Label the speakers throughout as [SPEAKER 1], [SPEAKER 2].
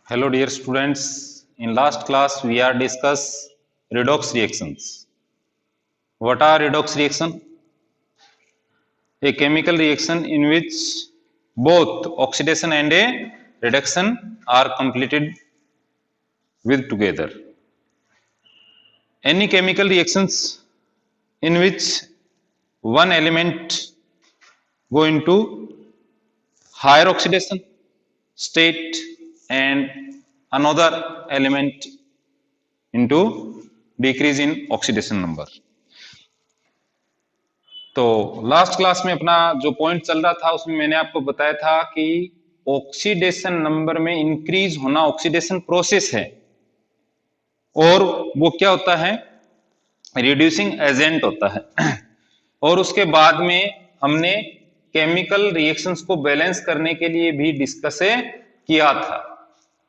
[SPEAKER 1] Hello dear students, in last class we are discuss redox reactions. What are redox reaction? A chemical reaction in which both oxidation and a reduction are completed with together. Any chemical reactions in which one element go into higher oxidation state and another element into decrease in oxidation number. तो last class में अपना जो point चल रहा था उसमें मैंने आपको बताया था कि ऑक्सीडेशन नंबर में इंक्रीज होना ऑक्सीडेशन प्रोसेस है और वो क्या होता है, रिड्यूसिंग एजेंट होता है। और उसके बाद में हमने केमिकल रिएक्शंस को बैलेंस करने के लिए भी डिस्कस किया था।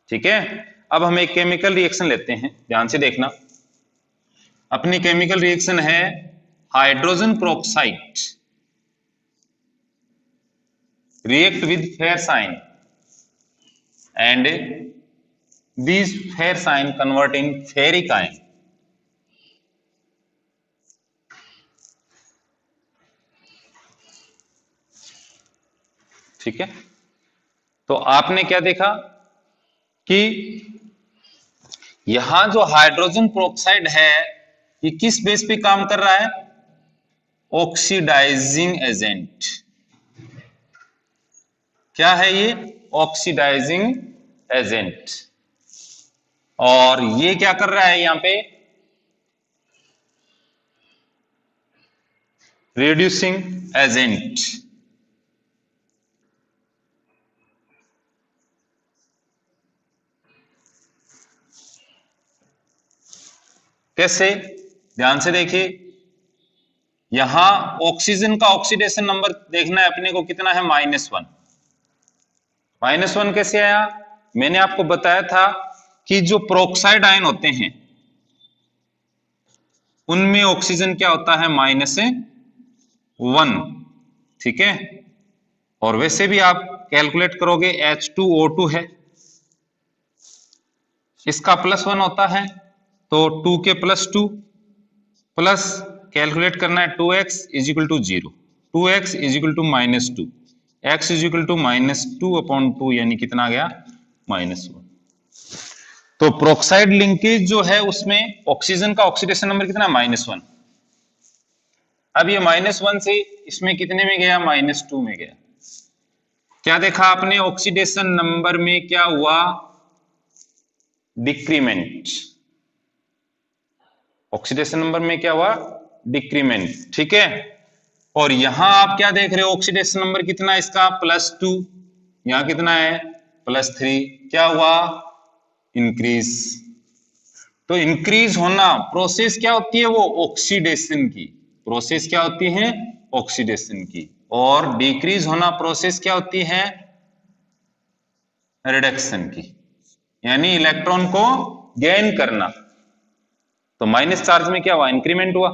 [SPEAKER 1] ठीक है, अब हम एक केमिकल रिएक्शन लेते हैं, ध्यान से देखना। अपनी केमिकल रिएक्शन है hydrogen peroxide react with ferrous ion and these ferrous ion convert in ferric ion. ठीक है, तो आपने क्या देखा कि यहां जो हाइड्रोजन peroxide है ये किस बेस पे काम कर रहा है, ऑक्सीडाइजिंग एजेंट। क्या है ये, ऑक्सीडाइजिंग एजेंट। और ये क्या कर रहा है यहां पे, रिड्यूसिंग एजेंट। कैसे, ध्यान से देखिए, यहां ऑक्सीजन का ऑक्सीडेशन नंबर देखना है अपने को, कितना है, -1। -1 कैसे आया, मैंने आपको बताया था कि जो peroxide आयन होते हैं उनमें ऑक्सीजन क्या होता है, -1। ठीक है, और वैसे भी आप कैलकुलेट करोगे H2O2 है, इसका +1 होता है तो 2 के +2 प्लस कैलकुलेट करना है 2x is equal to 0, 2x is equal to -2, x is equal to -2/2 यानी कितना आ गया, -1। तो peroxide लिंकेज जो है उसमें ऑक्सीजन का ऑक्सीडेशन नंबर कितना, -1। अब ये -1 से इसमें कितने में गया, -2 में गया। क्या देखा आपने, ऑक्सीडेशन नंबर में क्या हुआ, डिक्रीमेंट। ऑक्सीडेशन नंबर में क्या हुआ, डिक्रीमेंट। ठीक है, और यहां आप क्या देख रहे हो, ऑक्सीडेशन नंबर कितना है इसका, +2, यहां कितना है, +3। क्या हुआ, इंक्रीज। तो इंक्रीज होना प्रोसेस क्या होती है, वो ऑक्सीडेशन की प्रोसेस क्या होती है, ऑक्सीडेशन की। और डिक्रीज होना प्रोसेस क्या होती है, रिडक्शन की, यानी इलेक्ट्रॉन को गेन करना। तो माइनस चार्ज में क्या हुआ, इंक्रीमेंट हुआ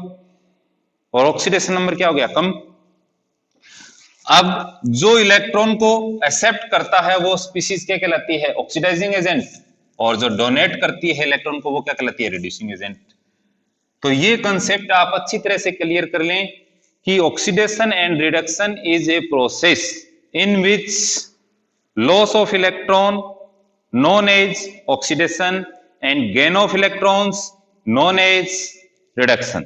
[SPEAKER 1] और ऑक्सीडेशन नंबर क्या हो गया, कम। अब जो इलेक्ट्रॉन को एक्सेप्ट करता है वो स्पीशीज क्या कहलाती है, ऑक्सीडाइजिंग एजेंट, और जो डोनेट करती है इलेक्ट्रॉन को वो क्या कहलाती है, रिड्यूसिंग एजेंट। तो ये कंसेप्ट आप अच्छी तरह से क्लियर कर लें कि oxidation and reduction is a process in which loss of electron known as oxidation and gain of electrons known as reduction,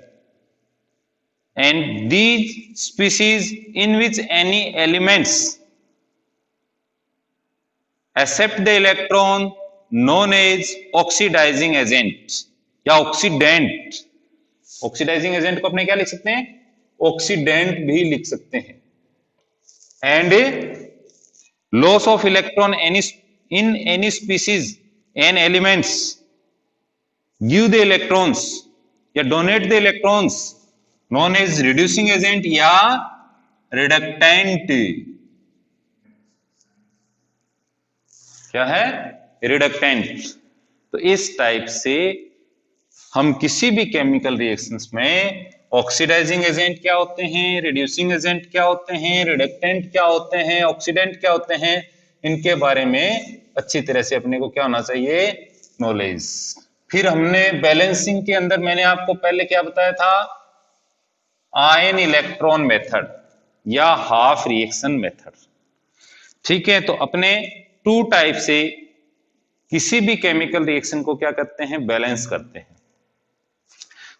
[SPEAKER 1] and these species in which any elements accept the electron known as oxidizing agent या oxidant. Oxidising agent को अपने क्या लिख सकते हैं, oxidant भी लिख सकते हैं। And loss of electron any in any species and elements give the electrons या donate the electrons known as reducing agent या reductant। क्या है, reductant। तो इस टाइप से हम किसी भी केमिकल रिएक्शंस में ऑक्सीडाइजिंग एजेंट क्या होते हैं, रिड्यूसिंग एजेंट क्या होते हैं, रिडक्टेंट क्या होते हैं, ऑक्सीडेंट क्या होते हैं, इनके बारे में अच्छी तरह से अपने को क्या होना चाहिए, नॉलेज। फिर हमने बैलेंसिंग के अंदर मैंने आपको पहले क्या बताया था, आयन इलेक्ट्रॉन मेथड या हाफ रिएक्शन मेथड। ठीक है, तो अपने टू टाइप से किसी भी केमिकल रिएक्शन को क्या करते हैं, बैलेंस करते हैं।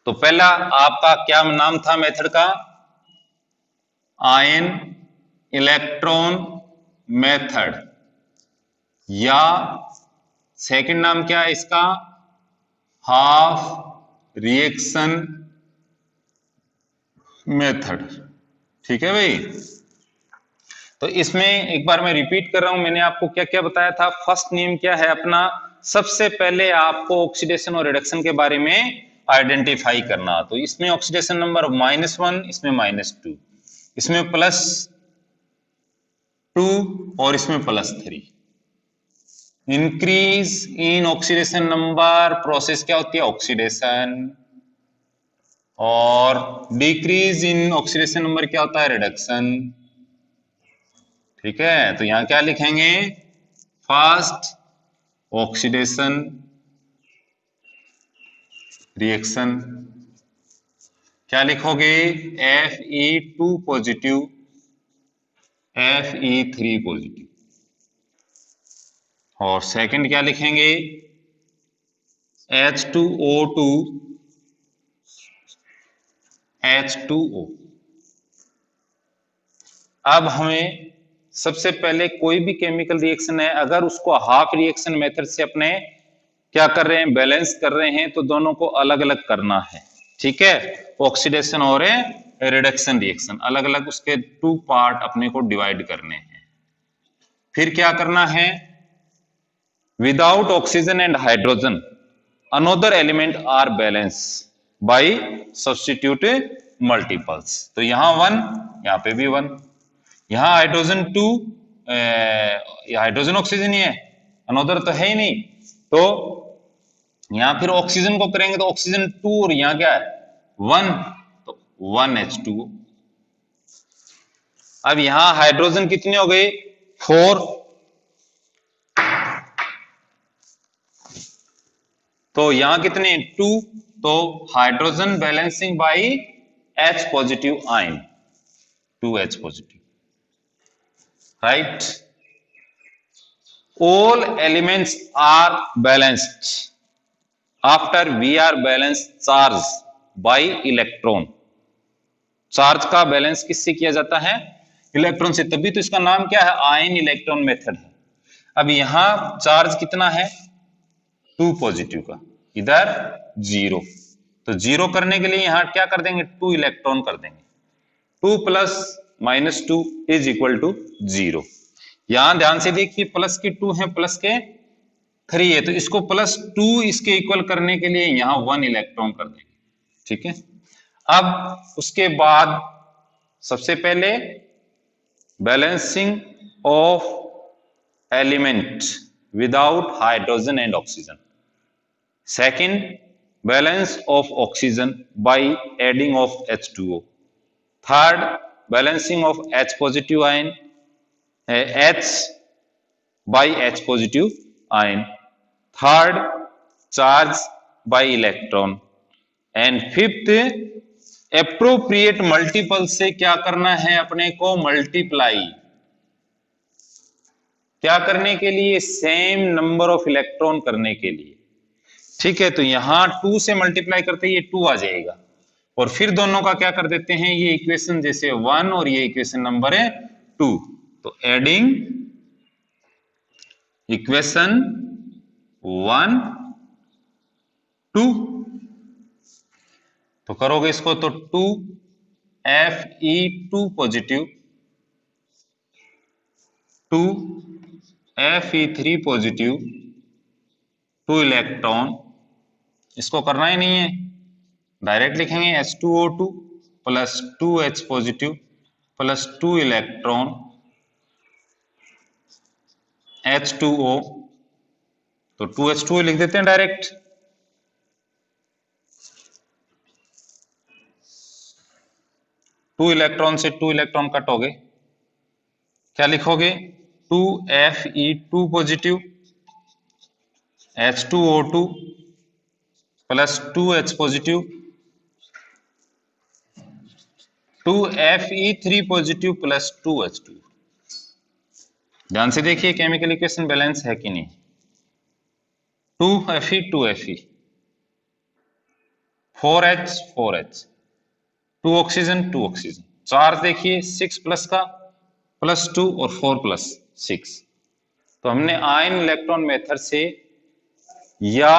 [SPEAKER 1] तो पहला आपका क्या नाम था मेथड का, आयन इलेक्ट्रॉन मेथड, या सेकंड नाम क्या है इसका, हाफ रिएक्शन मेथड। ठीक है भाई, तो इसमें एक बार मैं रिपीट कर रहा हूं, मैंने आपको क्या क्या बताया था। फर्स्ट नियम क्या है अपना, सबसे पहले आपको ऑक्सीडेशन और रिडक्शन के बारे में आइडेंटिफाई करना। तो इसमें ऑक्सीडेशन नंबर -1, इसमें -2, इसमें +2 और इसमें +3। Increase in oxidation number process क्या होती है, ऑक्सीडेशन, और डिक्रीज इन ऑक्सीडेशन नंबर क्या होता है, रिडक्शन। ठीक है, तो यहां क्या लिखेंगे, फर्स्ट ऑक्सीडेशन रिएक्शन, क्या लिखोगे, Fe2 पॉजिटिव, Fe3 पॉजिटिव, और सेकंड क्या लिखेंगे, H2O2 H2O। अब हमें सबसे पहले कोई भी केमिकल रिएक्शन है, अगर उसको हाफ रिएक्शन मेथड से अपने क्या कर रहे हैं, बैलेंस कर रहे हैं, तो दोनों को अलग अलग करना है। ठीक है, ऑक्सीडेशन और रिडक्शन रिएक्शन अलग अलग, उसके टू पार्ट अपने को डिवाइड करने हैं। फिर क्या करना है, without oxygen and hydrogen another element are balance by substitute multiples. तो यहां 1, यहां पे भी 1, यहां हाइड्रोजन 2, हाइड्रोजन ऑक्सीजन ही है, अनदर तो है ही नहीं, तो यहां फिर ऑक्सीजन को करेंगे तो ऑक्सीजन 2, और यहां क्या है 1, तो 1H2O। अब यहां हाइड्रोजन कितने हो गए, 4, तो यहां कितने 2, तो hydrogen balancing by H positive ion, 2H positive, right. all elements are balanced after we are balanced charge by electron। Charge का बैलेंस किससे किया जाता है, इलेक्ट्रॉन से, तभी तो इसका नाम क्या है, आयन इलेक्ट्रॉन मेथड है। अब यहां चार्ज कितना है, 2 पॉजिटिव का, इधर 0, तो 0 करने के लिए यहां क्या कर देंगे, 2 इलेक्ट्रॉन कर देंगे, 2 प्लस -2 इज इक्वल टू 0। यहां ध्यान से देखिए, प्लस के 2 है, प्लस के 3 है, तो इसको +2 इसके इक्वल करने के लिए यहां 1 इलेक्ट्रॉन कर देंगे। ठीक है, अब उसके बाद सबसे पहले balancing of element without hydrogen and oxygen, second balance of oxygen by adding of H2O, third balancing of H positive ion, H by H positive ion, third charge by electron, and fifth appropriate multiple से क्या करना है अपने को, multiply, क्या करने के लिए, सेम नंबर ऑफ इलेक्ट्रॉन करने के लिए। ठीक है, तो यहां 2 से मल्टीप्लाई करते ये 2 आ जाएगा, और फिर दोनों का क्या कर देते हैं, ये इक्वेशन जैसे 1 और ये इक्वेशन नंबर है 2, तो एडिंग इक्वेशन 1 2, तो करोगे इसको तो 2 Fe2 positive, 2 Fe3 positive, 2 electron, इसको करना ही नहीं है, डायरेक्ट लिखेंगे H2O2 plus 2H positive plus 2 electron H2O, तो 2H2O लिख देते हैं डायरेक्ट। टू इलेक्ट्रॉन से 2 इलेक्ट्रॉन कट हो गए, क्या लिखोगे, 2Fe2 positive H2O2 plus 2H positive 2Fe3 positive plus 2H2। ध्यान से देखिए केमिकल इक्वेशन बैलेंस है कि नहीं। 2Fe 2Fe 4H 4H 2 oxygen 2 oxygen. Charge देखिए 6 प्लस का प्लस 2 और 4 प्लस 6। तो हमने आयन इलेक्ट्रॉन मेथड से या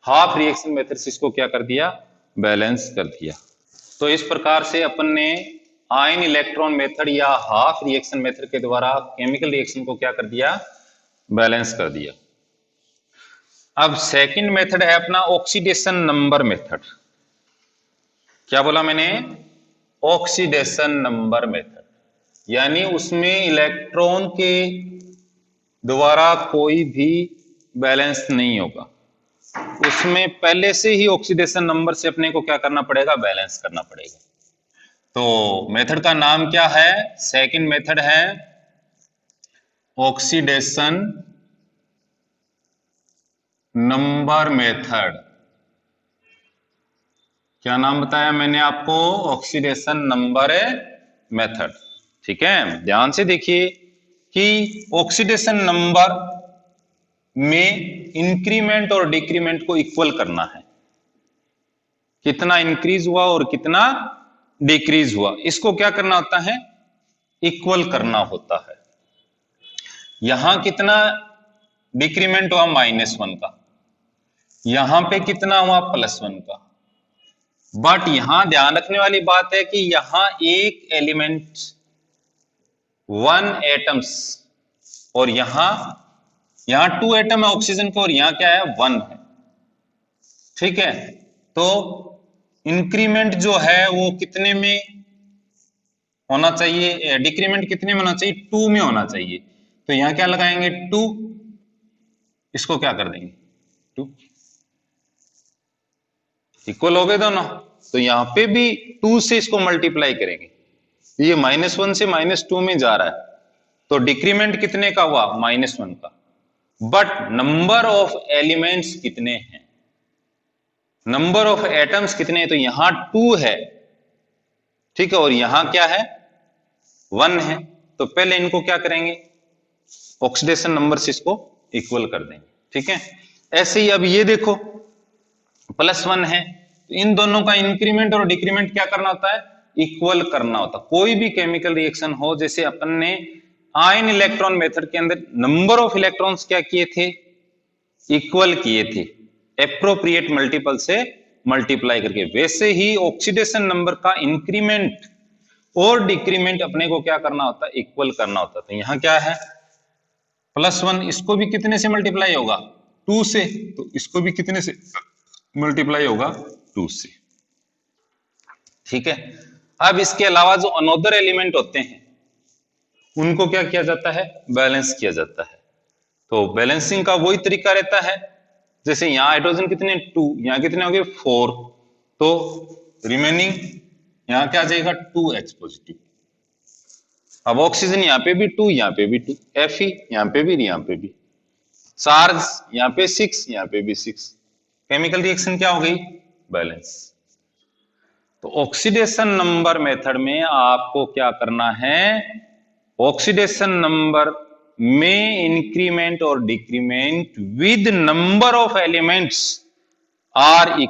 [SPEAKER 1] हाफ रिएक्शन मेथड से इसको क्या कर दिया, बैलेंस कर दिया। तो इस प्रकार से अपन ने आयन इलेक्ट्रॉन मेथड या हाफ रिएक्शन मेथड के द्वारा केमिकल रिएक्शन को क्या कर दिया, बैलेंस कर दिया। अब सेकंड मेथड है अपना ऑक्सीडेशन नंबर मेथड। क्या बोला मैंने, ऑक्सीडेशन नंबर मेथड, यानी उसमें इलेक्ट्रॉन के द्वारा कोई भी बैलेंस नहीं होगा, उसमें पहले से ही ऑक्सीडेशन नंबर से अपने को क्या करना पड़ेगा, बैलेंस करना पड़ेगा। तो मेथड का नाम क्या है, सेकंड मेथड है ऑक्सीडेशन नंबर मेथड। क्या नाम बताया मैंने आपको, ऑक्सीडेशन नंबर मेथड। ठीक है, ध्यान से देखिए कि ऑक्सीडेशन नंबर में इंक्रीमेंट और डिक्रीमेंट को इक्वल करना है, कितना इंक्रीज हुआ और कितना डिक्रीज हुआ, इसको क्या करना होता है, इक्वल करना होता है। यहां कितना डिक्रीमेंट हुआ, -1 का, यहां पे कितना हुआ, +1 का। बट यहां ध्यान रखने वाली बात है कि यहां एक एलिमेंट 1 एटम्स और यहां 2 एटम है ऑक्सीजन के और यहां क्या है, 1 है। ठीक है, तो इंक्रीमेंट जो है वो कितने में होना चाहिए, डिक्रीमेंट कितने में होना चाहिए, 2 में होना चाहिए। तो यहां क्या लगाएंगे, 2, इसको क्या कर देंगे 2, इक्वल हो गए दोनों। तो यहां पे भी 2 से इसको मल्टीप्लाई करेंगे, ये -1 से -2 में जा रहा है, तो डिक्रीमेंट कितने का हुआ, -1 का। बट नंबर ऑफ एलिमेंट्स कितने हैं, नंबर ऑफ एटम्स कितने हैं, तो यहां 2 है, ठीक है, और यहां क्या है, 1 है। तो पहले इनको क्या करेंगे, ऑक्सीडेशन नंबर से इसको इक्वल कर देंगे। ठीक है, ऐसे ही अब ये देखो +1 है, तो इन दोनों का इंक्रीमेंट और डिक्रीमेंट क्या करना होता है, इक्वल करना होता है। कोई भी केमिकल रिएक्शन हो, जैसे अपन ने आयन इलेक्ट्रॉन मेथड के अंदर नंबर ऑफ इलेक्ट्रॉन्स क्या किए थे, इक्वल किए थे, एप्रोप्रिएट मल्टीपल से मल्टीप्लाई करके, वैसे ही ऑक्सीडेशन नंबर का इंक्रीमेंट और डिक्रीमेंट अपने को क्या करना होता है, इक्वल करना होता है। तो यहां क्या है, +1, इसको भी कितने से मल्टीप्लाई होगा, 2 से, तो इसको भी कितने से मल्टीप्लाई होगा, 2 से। ठीक है, अब इसके अलावा जो अनोदर एलिमेंट होते हैं उनको क्या किया जाता है, बैलेंस किया जाता है। तो बैलेंसिंग का वही तरीका रहता है, जैसे यहां हाइड्रोजन कितने 2, यहां कितने हो गए 4, तो रिमेनिंग यहां क्या आ जाएगा 2H पॉजिटिव। अब ऑक्सीजन यहां पे भी 2, यहां पे भी 2, Fe यहां पे भी, यहां पे भी, चार्ज यहां पे 6, यहां पे भी 6, केमिकल रिएक्शन क्या हो गई, बैलेंस। तो ऑक्सीडेशन नंबर मेथड में आपको क्या करना है, ऑक्सीडेशन नंबर में इंक्रीमेंट और decrement with number of elements are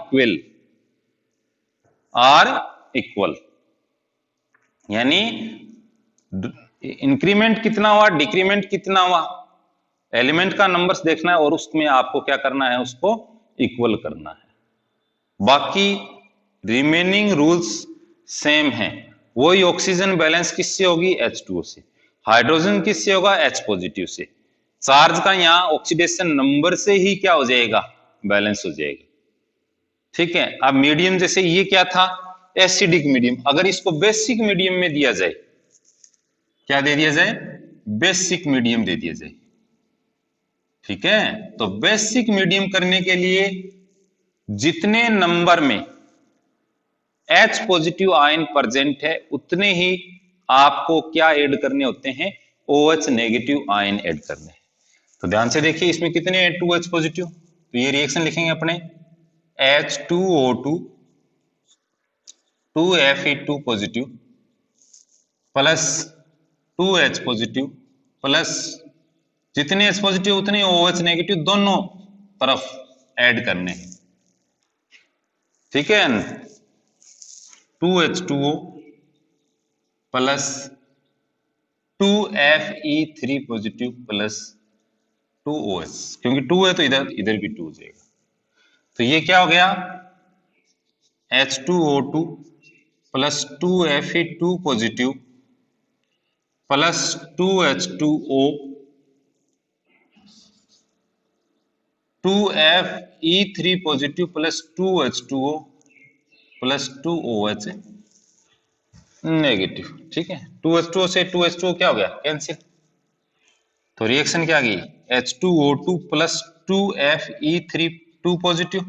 [SPEAKER 1] equal, यानी इंक्रीमेंट कितना हुआ, डिक्रीमेंट कितना हुआ, एलिमेंट का नंबर्स देखना है और उसमें आपको क्या करना है, उसको इक्वल करना है। बाकी रिमेनिंग रूल्स सेम हैं। वही ऑक्सीजन बैलेंस किससे होगी, H2O से, हाइड्रोजन किससे होगा, H पॉजिटिव से, चार्ज का यहां ऑक्सीडेशन नंबर से ही क्या हो जाएगा, बैलेंस हो जाएगा। ठीक है, अब मीडियम जैसे ये क्या था, एसिडिक मीडियम, अगर इसको बेसिक मीडियम में दिया जाए, क्या दे दिया जाए, बेसिक मीडियम दे दिया जाए। ठीक है, तो बेसिक मीडियम करने के लिए जितने नंबर में H पॉजिटिव आयन प्रेजेंट है उतने ही आपको क्या ऐड करने होते हैं, OH नेगेटिव आयन ऐड करने हैं। तो ध्यान से देखिए इसमें कितने हैं 2H पॉजिटिव, तो ये रिएक्शन लिखेंगे अपने H2O2 2Fe2 positive plus 2H positive plus जितने H पॉजिटिव उतने OH नेगेटिव दोनों तरफ ऐड करने हैं, ठीक है। 2H2O plus 2Fe3 positive plus 2OH, क्योंकि 2 है तो इधर इधर भी 2 हो जाएगा। तो ये क्या हो गया H2O2 plus 2Fe2 positive plus 2H2O 2Fe3 positive plus 2H2O plus 2OH negative, ठीक है। 2H2O से 2H2O क्या हो गया कैंसिल, तो रिएक्शन क्या आ गई H2O2 plus 2Fe3 2 positive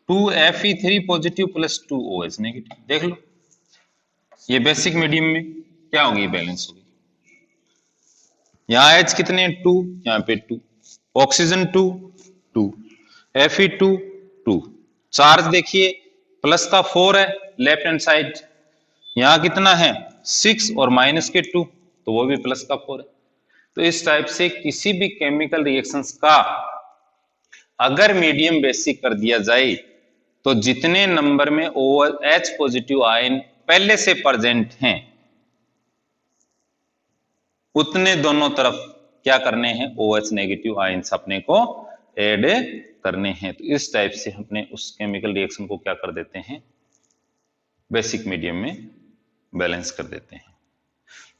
[SPEAKER 1] 2Fe3 positive plus 2OH negative. देख लो ये बेसिक मीडियम में क्या होगी बैलेंस होगी, यहाँ H कितने 2, यहाँ पे 2, ऑक्सीजन 2 2 Fe2 2, चार्ज देखिए प्लस का 4 है लेफ्ट हैंड साइड, यहाँ कितना है 6 और माइनस के 2 तो वो भी प्लस का 4 है। तो इस टाइप से किसी भी केमिकल रिएक्शंस का अगर मीडियम बेसिक कर दिया जाए तो जितने नंबर में OH पॉजिटिव आयन पहले से प्रेजेंट हैं उतने दोनों तरफ क्या करने हैं OH नेगेटिव आयंस अपने को ऐड करने हैं। तो इस टाइप से अपने उस केमिकल रिएक्शन को क्या कर देते हैं बेसिक मीडियम में बैलेंस कर देते हैं।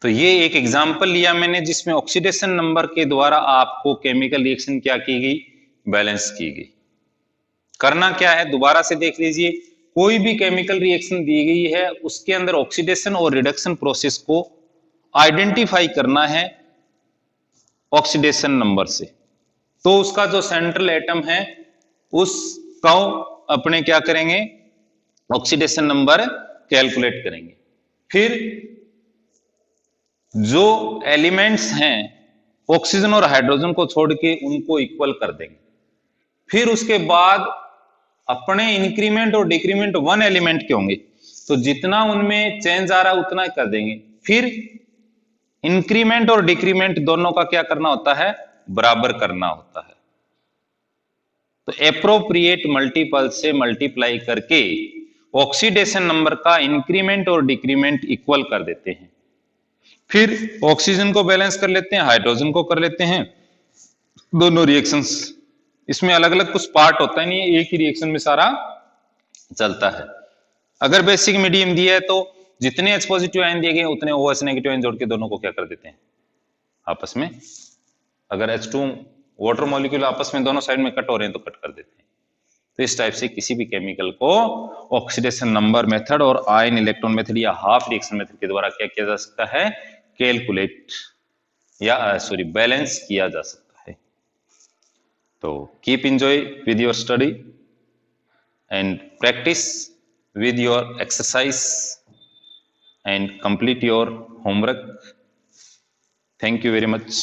[SPEAKER 1] तो ये एक एग्जांपल लिया मैंने जिसमें ऑक्सीडेशन नंबर के द्वारा आपको केमिकल रिएक्शन क्या की गई बैलेंस की गई। करना क्या है दोबारा से देख लीजिए, कोई भी केमिकल रिएक्शन दी गई है उसके अंदर ऑक्सीडेशन और रिडक्शन प्रोसेस को आइडेंटिफाई करना है ऑक्सीडेशन नंबर से। तो उसका जो सेंट्रल एटम है उसका अपने क्या करेंगे ऑक्सीडेशन नंबर कैलकुलेट करेंगे, फिर जो एलिमेंट्स हैं ऑक्सीजन और हाइड्रोजन को छोड़ के उनको इक्वल कर देंगे, फिर उसके बाद अपने इंक्रीमेंट और डिक्रीमेंट वन एलिमेंट के होंगे तो जितना उनमें चेंज आ रहा है उतना कर देंगे, फिर इंक्रीमेंट और डिक्रीमेंट दोनों का क्या करना होता है बराबर करना होता है। तो एप्रोप्रिएट मल्टीपल से मल्टीप्लाई करके ऑक्सीडेशन नंबर का इंक्रीमेंट और डिक्रीमेंट इक्वल कर देते हैं, फिर ऑक्सीजन को बैलेंस कर लेते हैं हाइड्रोजन को कर लेते हैं। दोनों रिएक्शंस इसमें अलग अलग कुछ पार्ट होता है नहीं, एक ही रिएक्शन में सारा चलता है। अगर बेसिक मीडियम दिया है तो जितने H पॉजिटिव आयन दिए गए उतने OH नेगेटिव आयन जोड़ के दोनों को क्या कर देते हैं आपस में, अगर H2 वाटर मॉलिक्यूल आपस में दोनों साइड में कट हो रहे हैं तो कट कर देते हैं। तो इस टाइप से किसी भी केमिकल को ऑक्सीडेशन नंबर मेथड और आयन इलेक्ट्रॉन मेथड या हाफ रिएक्शन मेथड के द्वारा क्या किया जा सकता है कैलकुलेट या सॉरी बैलेंस किया जा सकता है। तो keep enjoy with your study and practice with your exercise and complete your homework. Thank you very much.